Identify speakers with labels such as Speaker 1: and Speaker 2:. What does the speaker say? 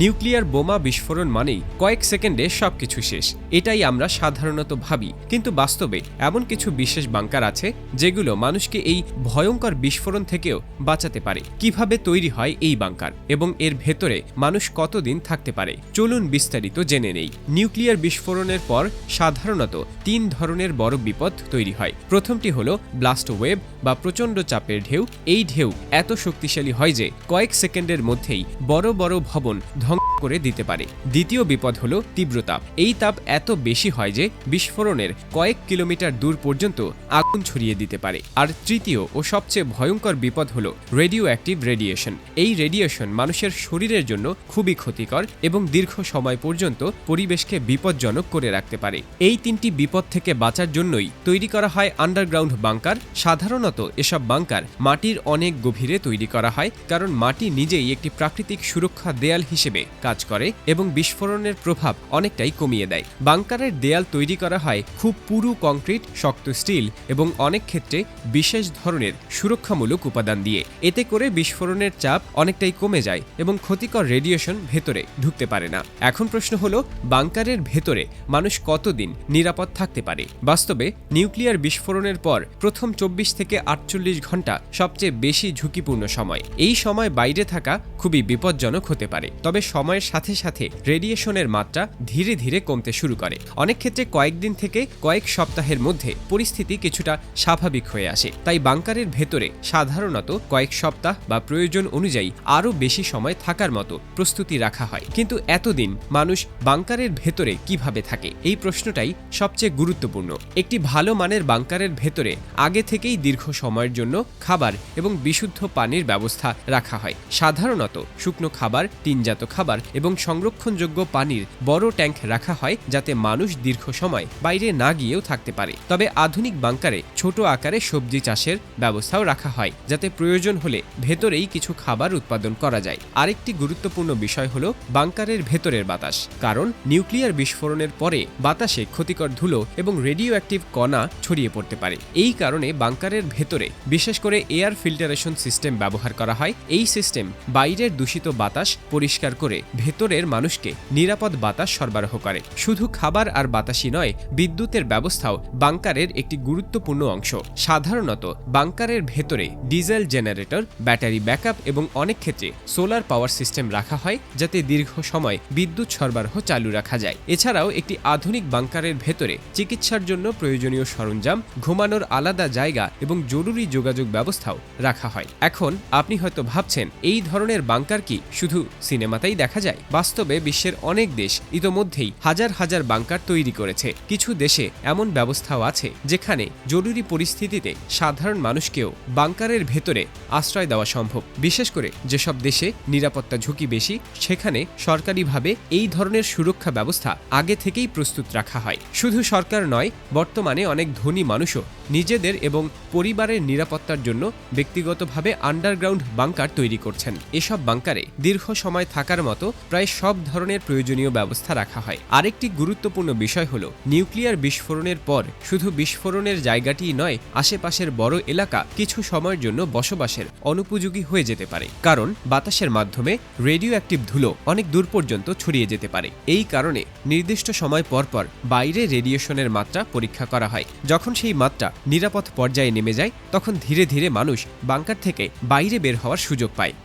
Speaker 1: Nuclear বোমা বিস্ফোরণ মানেই কয়েক সেকেন্ডে সবকিছু শেষ, এটাই আমরা সাধারণত ভাবি। কিন্তু বাস্তবে এমন কিছু বিশেষ বাংকার আছে যেগুলো মানুষকে এই ভয়ঙ্কর বিস্ফোরণ থেকেও বাঁচাতে পারে। কিভাবে তৈরি হয় এই বাংকার এবং এর ভেতরে মানুষ কতদিন থাকতে পারে, চলুন বিস্তারিত জেনে নেই। নিউক্লিয়ার বিস্ফোরণের পর সাধারণত 3 ধরনের বড় বিপদ তৈরি হয়। প্রথমটি হলো ব্লাস্ট ওয়েভ বা প্রচণ্ড চাপের ঢেউ। এই ঢেউ এত শক্তিশালী হয় যে কয়েক সেকেন্ডের মধ্যেই বড় বড় ভবন ধ্বংস করে দিতে পারে। দ্বিতীয় বিপদ হলো তীব্র তাপ। এই তাপ এত বেশি হয় যে বিস্ফোরণের কয়েক কিলোমিটার দূর পর্যন্ত আগুন ছড়িয়ে দিতে পারে। আর তৃতীয় ও সবচেয়ে ভয়ঙ্কর বিপদ হলো রেডিও অ্যাক্টিভ রেডিয়েশন। এই রেডিয়েশন মানুষের শরীরের জন্য খুবই ক্ষতিকর এবং দীর্ঘ সময় পর্যন্ত পরিবেশকে বিপজ্জনক করে রাখতে পারে। এই 3টি বিপদ থেকে বাঁচার জন্যই তৈরি করা হয় আন্ডারগ্রাউন্ড বাংকার। সাধারণত এসব বাংকার মাটির অনেক গভীরে তৈরি করা হয়, কারণ মাটি নিজেই একটি প্রাকৃতিক সুরক্ষা দেয়াল হিসেবে কাজ করে এবং বিস্ফোরণের প্রভাব অনেকটাই কমিয়ে দেয়। বাংকারের দেয়াল তৈরি করা হয় খুব পুরু কংক্রিট, শক্ত স্টিল এবং অনেক ক্ষেত্রে বিশেষ ধরনের সুরক্ষামূলক উপাদান দিয়ে। এতে করে বিস্ফোরণের চাপ অনেকটাই কমে যায় এবং ক্ষতিকর রেডিয়েশন ভেতরে ঢুকতে পারে না। এখন প্রশ্ন হলো, বাংকারের ভেতরে মানুষ কতদিন নিরাপদ থাকতে পারে? বাস্তবে নিউক্লিয়ার বিস্ফোরণের পর প্রথম 24 থেকে 48 ঘন্টা সবচেয়ে বেশি ঝুঁকিপূর্ণ সময়। এই সময় বাইরে থাকা খুবই বিপজ্জনক হতে পারে। তবে সময়ের সাথে সাথে রেডিয়েশনের মাত্রা ধীরে ধীরে কমতে শুরু করে। অনেক ক্ষেত্রে কয়েকদিন থেকে কয়েক সপ্তাহের মধ্যে পরিস্থিতি কিছুটা স্বাভাবিক হয়ে আসে। তাই বাংকারের ভেতরে সাধারণত কয়েক সপ্তাহ বা প্রয়োজন অনুযায়ী আরও বেশি সময় থাকার মতো প্রস্তুতি রাখা হয়। কিন্তু এতদিন মানুষ বাংকারের ভেতরে কিভাবে থাকে, এই প্রশ্নটাই সবচেয়ে গুরুত্বপূর্ণ। একটি ভালো মানের বাংকারের ভেতরে আগে থেকেই দীর্ঘ সময়ের জন্য খাবার এবং বিশুদ্ধ পানির ব্যবস্থা রাখা হয়। সাধারণত শুকনো খাবার, টিনজাত খাবার এবং সংরক্ষণযোগ্য পানির বড় ট্যাঙ্ক রাখা হয়, যাতে মানুষ দীর্ঘ সময় বাইরে না গিয়েও থাকতে পারে। তবে আধুনিক বাংকারে ছোট আকারে সবজি চাষের ব্যবস্থাও রাখা হয়, যাতে প্রয়োজন হলে ভেতরেই কিছু খাবার উৎপাদন করা যায়। আরেকটি গুরুত্বপূর্ণ বিষয় হলো বাংকারের ভেতরের বাতাস। কারণ নিউক্লিয়ার বিস্ফোরণের পরে বাতাসে ক্ষতিকর ধুলো এবং রেডিও অ্যাক্টিভ কণা ছড়িয়ে পড়তে পারে। এই কারণে বাংকারের ভেতরে বিশেষ করে এয়ার ফিল্টারেশন সিস্টেম ব্যবহার করা হয়। এই সিস্টেম বাইরের দূষিত বাতাস পরিষ্কার করে ভেতরের মানুষকে নিরাপদ বাতাস সরবরাহ করে। শুধু খাবার আর বাতাসই নয়, বিদ্যুতের ব্যবস্থাও বাংকারের একটি গুরুত্বপূর্ণ অংশ। সাধারণত বাংকারের ভেতরে ডিজেল জেনারেটর, ব্যাটারি ব্যাকআপ এবং অনেক ক্ষেত্রে সোলার পাওয়ার সিস্টেম রাখা হয়, যাতে দীর্ঘ সময় বিদ্যুৎ সরবরাহ চালু রাখা যায়। এছাড়াও একটি আধুনিক বাংকারের ভেতরে চিকিৎসার জন্য প্রয়োজনীয় সরঞ্জাম, ঘুমানোর আলাদা জায়গা এবং জরুরি যোগাযোগ ব্যবস্থাও রাখা হয়। এখন আপনি হয়তো ভাবছেন, এই ধরনের বাংকার কি শুধু সিনেমাতেই দেখা যায়? বাস্তবে বিশ্বের অনেক দেশ ইতোমধ্যেই হাজার হাজার বাংকার তৈরি করেছে। কিছু দেশে এমন ব্যবস্থাও আছে যেখানে জরুরি পরিস্থিতিতে সাধারণ মানুষকেও বাংকারের ভেতরে আশ্রয় দেওয়া সম্ভব। বিশেষ করে যেসব দেশে নিরাপত্তা ঝুঁকি বেশি, সেখানে সরকারিভাবে এই ধরনের সুরক্ষা ব্যবস্থা আগে থেকেই প্রস্তুত রাখা হয়। শুধু সরকার নয়, বর্তমানে অনেক ধনী মানুষও নিজেদের এবং পরিবারের নিরাপত্তার জন্য ব্যক্তিগতভাবে আন্ডারগ্রাউন্ড বাংকার তৈরি করছেন। এসব বাংকারে দীর্ঘ সময় থাকার মতো প্রায় সব ধরনের প্রয়োজনীয় ব্যবস্থা রাখা হয়। আরেকটি গুরুত্বপূর্ণ বিষয় হলো, নিউক্লিয়ার বিস্ফোরণের পর শুধু বিস্ফোরণের জায়গাটিই নয়, আশেপাশের বড় এলাকা কিছু সময়ের জন্য বসবাসের অনুপযোগী হয়ে যেতে পারে। কারণ বাতাসের মাধ্যমে রেডিও অ্যাক্টিভ ধুলো অনেক দূর পর্যন্ত ছড়িয়ে যেতে পারে। এই কারণে নির্দিষ্ট সময় পর পর বাইরে রেডিয়েশনের মাত্রা পরীক্ষা করা হয়। যখন সেই মাত্রা নিরাপদ পর্যায়ে নেমে যায়, তখন ধীরে ধীরে মানুষ বাংকার থেকে বাইরে বের হওয়ার সুযোগ পায়।